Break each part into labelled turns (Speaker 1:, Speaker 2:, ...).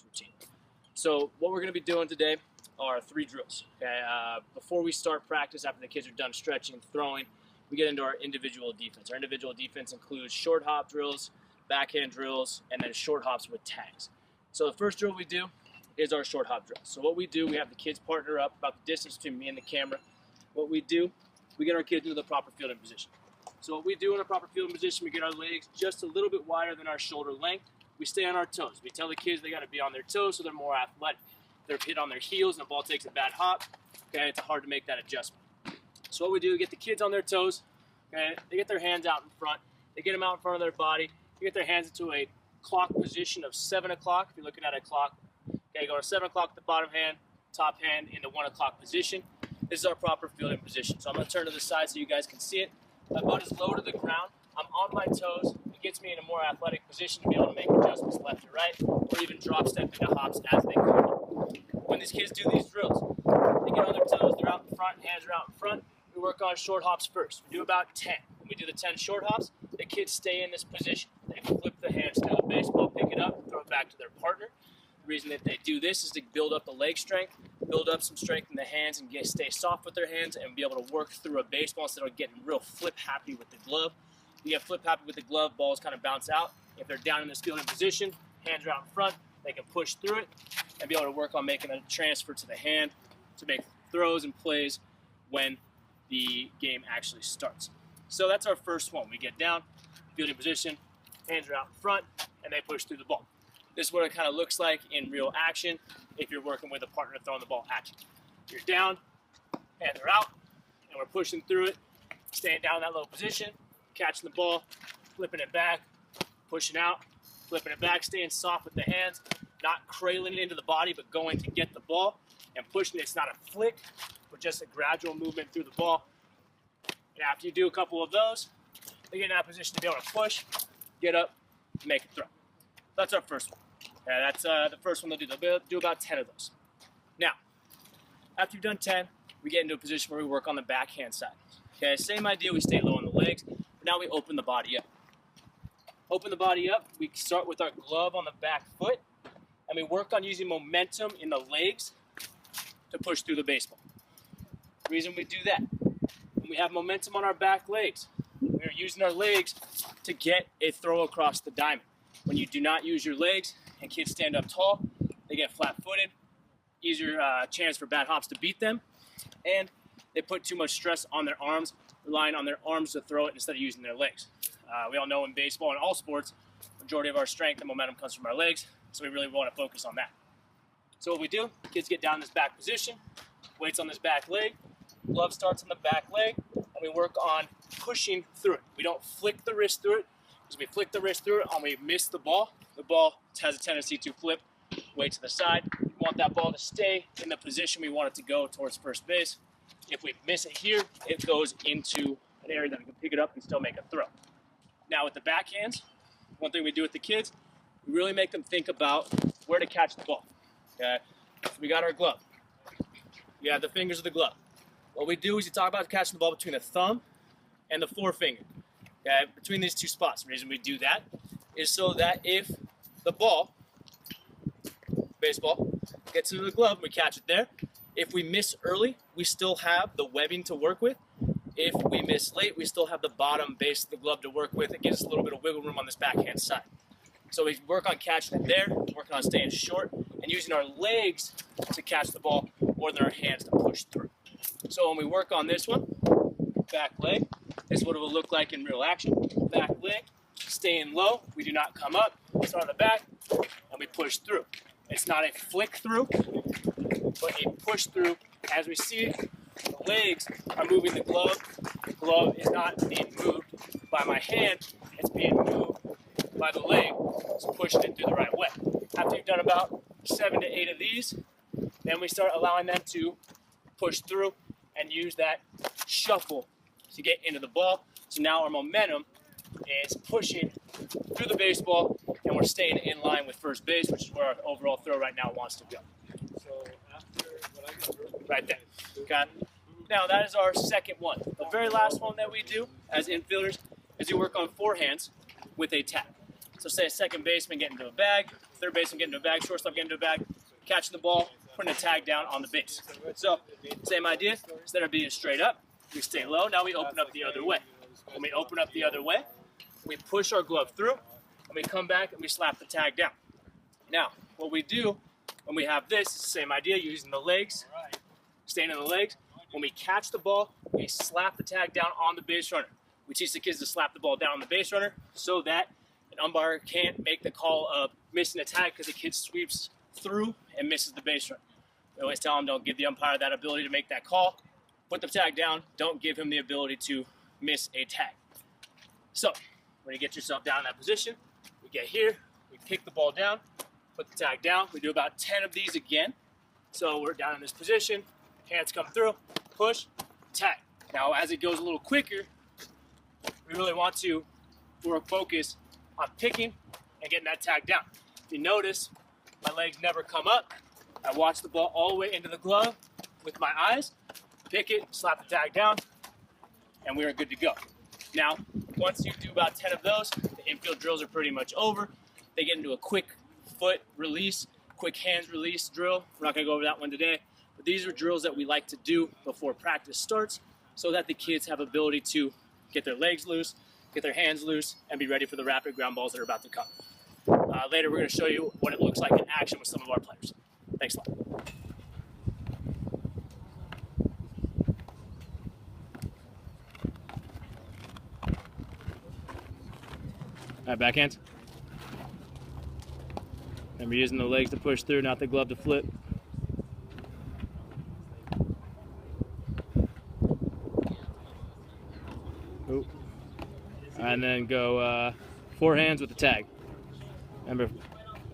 Speaker 1: practice routine. So what we're going to be doing today are 3 drills. Okay? Before we start practice, after the kids are done stretching and throwing, we get into our individual defense. Our individual defense includes short hop drills, backhand drills, and then short hops with tags. So the first drill we do is our short hop drill. So what we do, we have the kids partner up about the distance between me and the camera. What we do, we get our kids into the proper fielding position. So what we do in a proper fielding position, we get our legs just a little bit wider than our shoulder length. We stay on our toes. We tell the kids they got to be on their toes so they're more athletic. If they're hit on their heels and the ball takes a bad hop, okay, it's hard to make that adjustment. So what we do, we get the kids on their toes, okay, they get their hands out in front, they get them out in front of their body, they get their hands into a clock position of 7 o'clock, if you're looking at a clock, okay, go to 7 o'clock at the bottom hand, top hand into 1 o'clock position. This is our proper fielding position. So I'm going to turn to the side so you guys can see it. My butt is low to the ground, I'm on my toes, it gets me in a more athletic position to be able to make adjustments left or right, or even drop step into hops as they come. When these kids do these drills, they get on their toes, they're out in front, hands are out in front. We work on short hops first. We do about 10. When we do the 10 short hops, the kids stay in this position. They flip the hands to the baseball, pick it up, throw it back to their partner. The reason that they do this is to build up the leg strength, build up some strength in the hands, and stay soft with their hands and be able to work through a baseball instead of getting real flip happy with the glove. You get flip happy with the glove, balls kind of bounce out. If they're down in this fielding position, hands are out in front, they can push through it and be able to work on making a transfer to the hand to make throws and plays when the game actually starts. So that's our first one. We get down, fielding position, hands are out in front, and they push through the ball. This is what it kind of looks like in real action if you're working with a partner throwing the ball at you. You're down, hands are out, and we're pushing through it, staying down in that low position, catching the ball, flipping it back, pushing out, flipping it back, staying soft with the hands, not cradling it into the body, but going to get the ball and pushing it. It's not a flick, but just a gradual movement through the ball. And after you do a couple of those, they get in that position to be able to push, get up, and make a throw. That's our first one. Okay, that's the first one they'll do. They'll do about 10 of those. Now, after you've done 10, we get into a position where we work on the backhand side. Okay, same idea, we stay low on the legs, but now we open the body up. Open the body up, we start with our glove on the back foot, and we work on using momentum in the legs to push through the baseball. The reason we do that, when we have momentum on our back legs, we are using our legs to get a throw across the diamond. When you do not use your legs and kids stand up tall, they get flat-footed, easier chance for bad hops to beat them, and they put too much stress on their arms, relying on their arms to throw it instead of using their legs. We all know in baseball and all sports, majority of our strength and momentum comes from our legs, so we really want to focus on that. So what we do, kids get down in this back position, weights on this back leg, glove starts on the back leg, and we work on pushing through it. We don't flick the wrist through it, because we flick the wrist through it and we miss the ball has a tendency to flip way to the side. We want that ball to stay in the position we want it to go towards first base. If we miss it here, it goes into an area that we can pick it up and still make a throw. Now with the backhands, one thing we do with the kids, we really make them think about where to catch the ball. Okay, so we got our glove. We have the fingers of the glove. What we do is we talk about catching the ball between the thumb and the forefinger. Okay, between these two spots. The reason we do that is so that if the ball, baseball, gets into the glove, we catch it there. If we miss early, we still have the webbing to work with. If we miss late, we still have the bottom base of the glove to work with. It gives us a little bit of wiggle room on this backhand side. So we work on catching it there, working on staying short, and using our legs to catch the ball more than our hands to push through. So when we work on this one, back leg, this is what it will look like in real action. Back leg, staying low, we do not come up, start on the back, and we push through. It's not a flick through, but a push through. As we see it, the legs are moving the glove. The glove is not being moved by my hand, it's being moved by the leg. So pushing it through the right way. After you've done about 7 to 8 of these, then we start allowing them to push through and use that shuffle to get into the ball. So now our momentum is pushing through the baseball and we're staying in line with first base, which is where our overall throw right now wants to go.
Speaker 2: So after what I get
Speaker 1: right there. Okay. Now that is our second one. The very last one that we do as infielders is we work on forehands with a tag. So say a second baseman getting into a bag, third baseman getting into a bag, shortstop getting into a bag, catching the ball, putting a tag down on the base. So same idea, instead of being straight up, we stay low, now we open up the other way. When we open up the other way, we push our glove through, and we come back and we slap the tag down. Now, what we do when we have this, same idea, using the legs, staying in the legs. When we catch the ball, we slap the tag down on the base runner. We teach the kids to slap the ball down on the base runner so that an umpire can't make the call of missing a tag because the kid sweeps through and misses the base runner. We always tell them, don't give the umpire that ability to make that call. Put the tag down. Don't give him the ability to miss a tag. So when you get yourself down in that position, we get here, we pick the ball down, put the tag down. We do about 10 of these again. So we're down in this position, hands come through, push, tag. Now as it goes a little quicker, we really want to focus on picking and getting that tag down. If you notice, my legs never come up. I watch the ball all the way into the glove with my eyes, pick it, slap the tag down, and we are good to go. Now, once you do about 10 of those, the infield drills are pretty much over. They get into a quick foot release, quick hands release drill. We're not gonna go over that one today, but these are drills that we like to do before practice starts so that the kids have ability to get their legs loose, get their hands loose, and be ready for the rapid ground balls that are about to come. Later, we're gonna show you what it looks like in action with some of our players. Thanks a lot. All right, backhand. Remember using the legs to push through, not the glove to flip. Ooh. And then go forehands with the tag. Remember,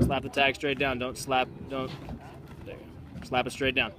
Speaker 1: slap the tag straight down. Don't slap, there. Slap it straight down.